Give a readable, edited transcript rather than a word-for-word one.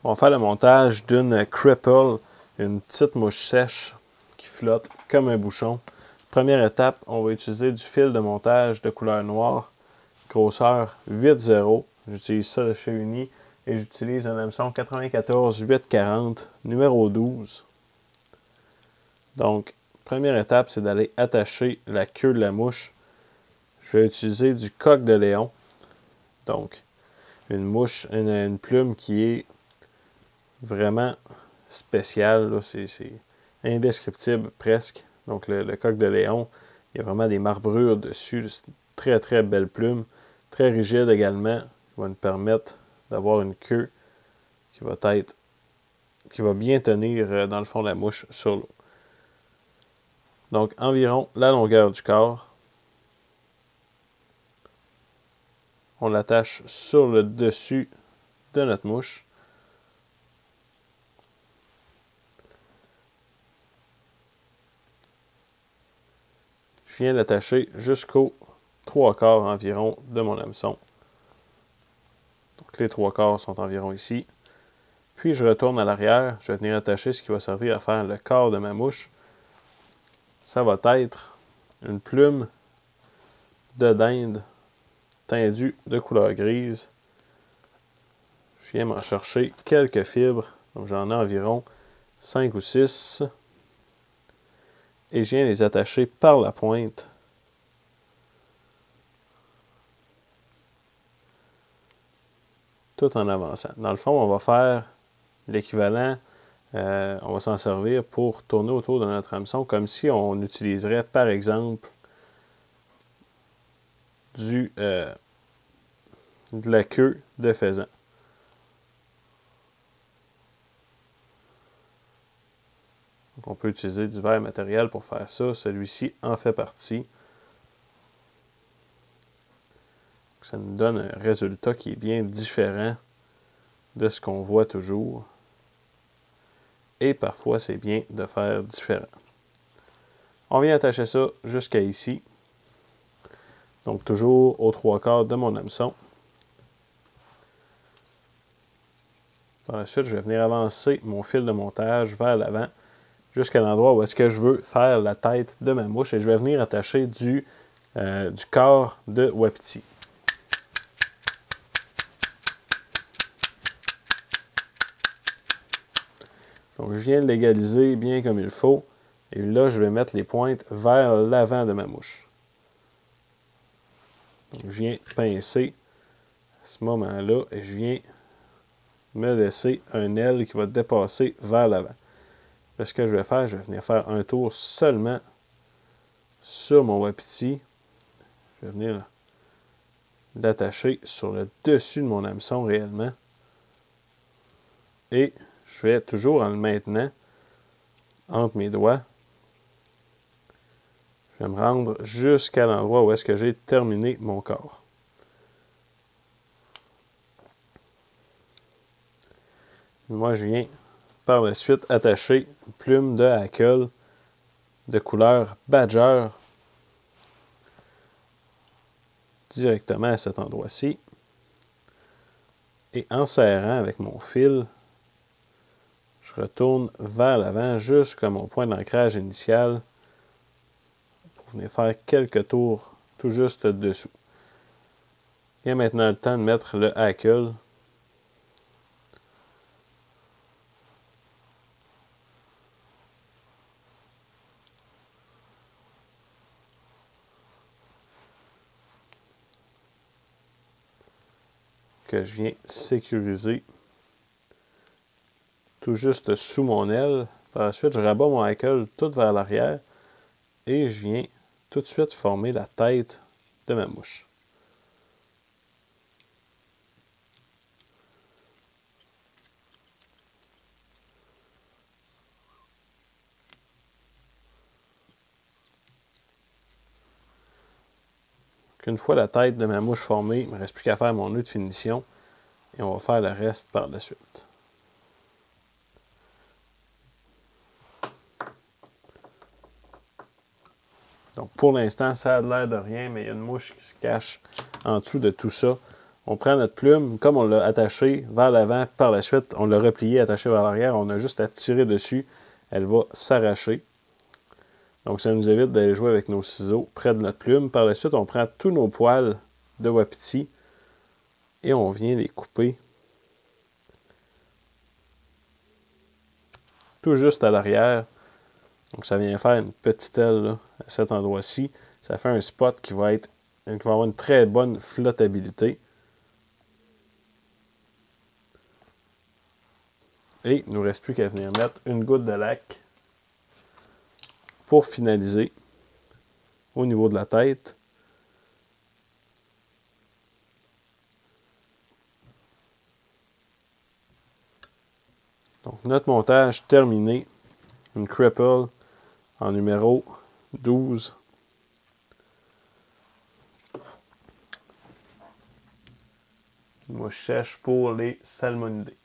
On va faire le montage d'une Cripple, une petite mouche sèche qui flotte comme un bouchon. Première étape, on va utiliser du fil de montage de couleur noire, grosseur 8,0. J'utilise ça de chez Uni et j'utilise un hameçon 94-840, numéro 12. Donc, première étape, c'est d'aller attacher la queue de la mouche. Je vais utiliser du coq de Léon. Donc, une plume qui est vraiment spéciale. C'est indescriptible presque. Donc, le coq de Léon, il y a vraiment des marbrures dessus. C'est une très, très belle plume. Très rigide également. Qui va nous permettre d'avoir une queue qui va bien tenir dans le fond de la mouche sur l'eau. Donc, environ la longueur du corps. On l'attache sur le dessus de notre mouche. Je viens l'attacher jusqu'aux 3/4 environ de mon hameçon. Donc, les 3/4 sont environ ici. Puis, je retourne à l'arrière. Je vais venir attacher ce qui va servir à faire le corps de ma mouche. Ça va être une plume de dinde tendue de couleur grise. Je viens m'en chercher quelques fibres. Donc, j'en ai environ 5 ou 6. Et je viens les attacher par la pointe. Tout en avançant. Dans le fond, on va faire l'équivalent. On va s'en servir pour tourner autour de notre hameçon comme si on utiliserait, par exemple, de la queue de faisan. Donc, on peut utiliser divers matériels pour faire ça. Celui-ci en fait partie. Ça nous donne un résultat qui est bien différent de ce qu'on voit toujours. Et parfois, c'est bien de faire différent. On vient attacher ça jusqu'à ici. Donc, toujours aux 3/4 de mon hameçon. Par la suite, je vais venir avancer mon fil de montage vers l'avant jusqu'à l'endroit où est-ce que je veux faire la tête de ma mouche et je vais venir attacher du corps de wapiti. Donc, je viens de l'égaliser bien comme il faut. Et là, je vais mettre les pointes vers l'avant de ma mouche. Donc, je viens pincer à ce moment-là et je viens me laisser un aile qui va dépasser vers l'avant. Là, ce que je vais faire, je vais venir faire un tour seulement sur mon wapiti. Je vais venir l'attacher sur le dessus de mon hameçon réellement. Et je vais toujours en le maintenant entre mes doigts. Je vais me rendre jusqu'à l'endroit où est-ce que j'ai terminé mon corps. Moi, je viens par la suite attacher une plume de hackle de couleur badger directement à cet endroit-ci. Et en serrant avec mon fil, je retourne vers l'avant jusqu'à mon point d'ancrage initial pour venir faire quelques tours tout juste dessous. Il y a maintenant le temps de mettre le hackle. Que je viens sécuriser tout juste sous mon aile. Par la suite, je rabats mon hackle tout vers l'arrière et je viens tout de suite former la tête de ma mouche. Une fois la tête de ma mouche formée, il ne me reste plus qu'à faire mon nœud de finition et on va faire le reste par la suite. Donc pour l'instant, ça a l'air de rien, mais il y a une mouche qui se cache en dessous de tout ça. on prend notre plume, comme on l'a attaché vers l'avant, par la suite, on l'a replié, attaché vers l'arrière, on a juste à tirer dessus, elle va s'arracher. Donc, ça nous évite d'aller jouer avec nos ciseaux près de notre plume. Par la suite, on prend tous nos poils de wapiti et on vient les couper tout juste à l'arrière. Donc, ça vient faire une petite aile là, à cet endroit-ci. Ça fait un spot qui va avoir une très bonne flottabilité. Et il ne nous reste plus qu'à venir mettre une goutte de lac pour finaliser au niveau de la tête. Donc, notre montage terminé. Une cripple en numéro 12. Une mouche sèche pour les salmonidés.